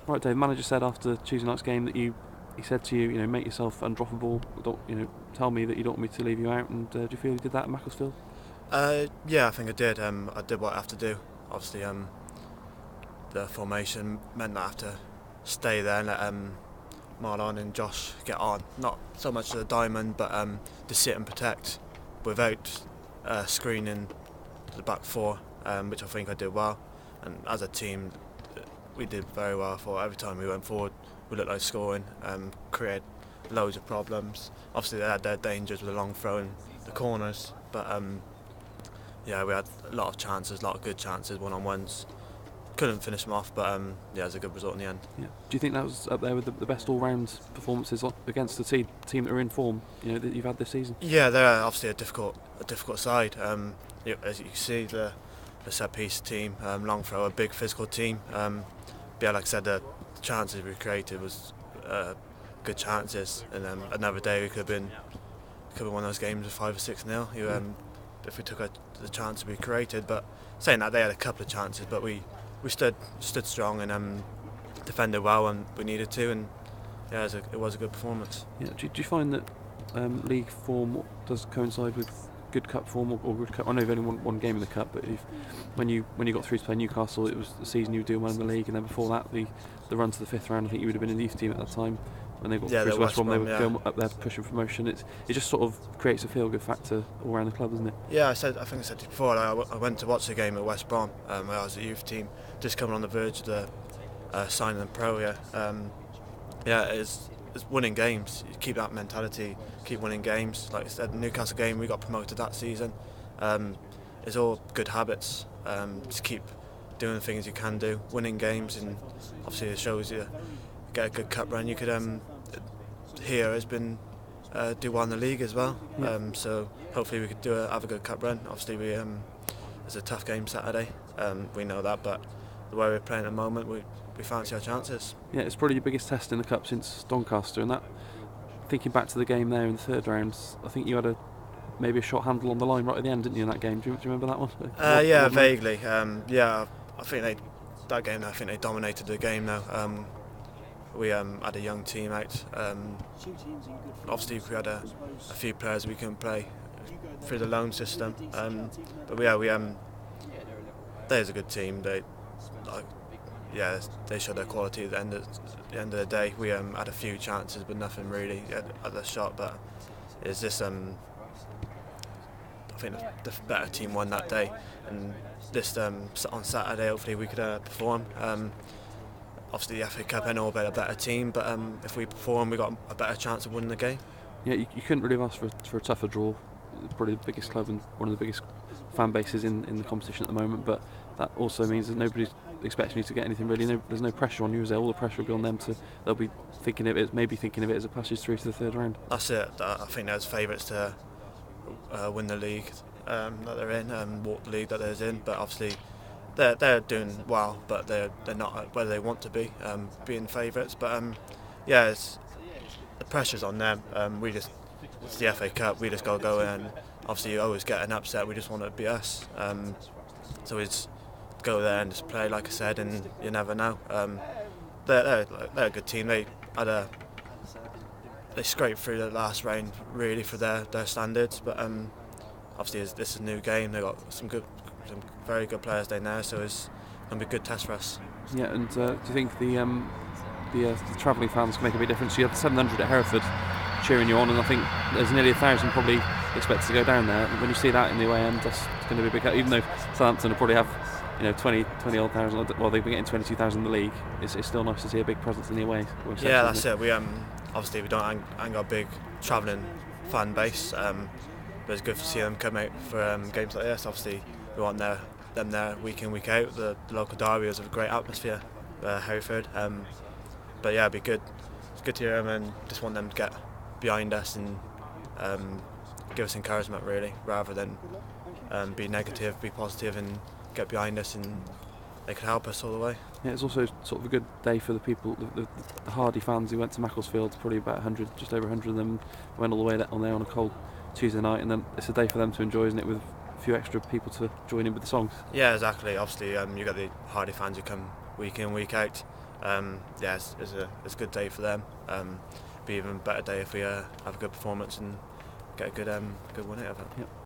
Right, Dave. The manager said after Tuesday night's game that he said to you, make yourself undroppable. Don't, tell me that you don't want me to leave you out. And do you feel you did that at Macclesfield? Yeah, I think I did. I did what I have to do. Obviously, the formation meant that I have to stay there and let Marlon and Josh get on. Not so much the diamond, but to sit and protect without screening the back four, which I think I did well. And as a team, we did very well. I thought every time we went forward, we looked like scoring, created loads of problems. Obviously, they had their dangers with the long throw and the corners, but yeah, we had a lot of chances, a lot of good chances, one-on-ones. Couldn't finish them off, but yeah, it was a good result in the end. Yeah. Do you think that was up there with the best all-round performances against the team that are in form, that you've had this season? Yeah, they're obviously a difficult side. As you can see, the set-piece team, long throw, a big physical team. Yeah, like I said, the chances we created was good chances, and another day we could have been one of those games of 5 or 6-0. If we took the chance we created, but saying that, they had a couple of chances, but we stood strong and defended well when we needed to, and yeah, it was a good performance. Yeah. Do you find that league form does coincide with good cup form or good cup? I know you've only won one game in the cup, but when you got through to play Newcastle, it was the season you were doing well in the league, and then before that, the run to the 5th round. I think you would have been in the youth team at that time. When they got through to West Brom, they were going up there pushing promotion. It just sort of creates a feel-good factor all around the club, doesn't it? Yeah, I think I said before, I went to watch the game at West Brom when I was at the youth team, just coming on the verge of the signing the pro. Yeah, it's winning games. You keep that mentality, keep winning games. Like I said, the Newcastle game, we got promoted that season. It's all good habits. Just keep doing the things you can do, winning games, and obviously it shows you get a good cup run. You could here has been do well in the league as well. Yeah. So hopefully we could have a good cup run. Obviously it's a tough game Saturday. We know that, but the way we're playing at the moment, we fancy our chances. Yeah, it's probably your biggest test in the cup since Doncaster, and that. Thinking back to the game there in the 3rd round, I think you had maybe a shot handle on the line right at the end, didn't you, in that game? Do you remember that one? Yeah, vaguely. Yeah, I think they dominated the game now. We had a young team out. Obviously, we had a few players we couldn't play through the loan system. But yeah, there's a good team. They showed their quality at the end of the day. We had a few chances, but nothing really at the shot. But it's just I think the better team won that day, and this on Saturday hopefully we could perform. Obviously the FA Cup ain't all about a better team, but if we perform, we got a better chance of winning the game. Yeah, you couldn't really ask for a tougher draw. It's probably the biggest club and one of the biggest fan bases in the competition at the moment, but that also means that nobody's expecting you to get anything really. There's no pressure on you, is there? All the pressure will be on them. They'll be thinking of it as a passage through to the 3rd round. That's it. I think they're favourites to win the league that they're in, walk the league that they're in, but obviously they're doing well, but they're not where they want to be, being favourites. But yeah, the pressure's on them. It's the FA Cup. We just got to go in. And obviously, you always get an upset. We just want it to be us. So we just go there and just play, like I said, and you never know. They're a good team. They scraped through the last round really for their standards, but obviously this is a new game. They've got some very good players down there, so it's going to be a good test for us. Yeah, and do you think the travelling fans can make a big difference? You had 700 at Hereford cheering you on, and I think there's nearly 1,000 probably expected to go down there. When you see that in the away end, that's going to be a big help. Even though Southampton will probably have 20 odd thousand, well, they've been getting 22,000 in the league. It's still nice to see a big presence in the away. Yeah, that's it. We obviously we don't ain't got a big travelling fan base, but it's good to see them come out for games like this. Obviously, we want them there week in, week out. The local derby has a great atmosphere, Hereford. But yeah, it'd be good. It's good to hear them, and just want them to get behind us and give us encouragement, really, rather than be negative, be positive, and get behind us, and they could help us all the way. Yeah, it's also sort of a good day for the people, the hardy fans who went to Macclesfield. Probably about 100, just over 100 of them went all the way on there on a cold Tuesday night, and then it's a day for them to enjoy, isn't it, with a few extra people to join in with the songs. Yeah, exactly. Obviously, you got the hardy fans who come week in, week out. yeah, it's a good day for them. Be even better day if we have a good performance and get a good win out of it. Yep.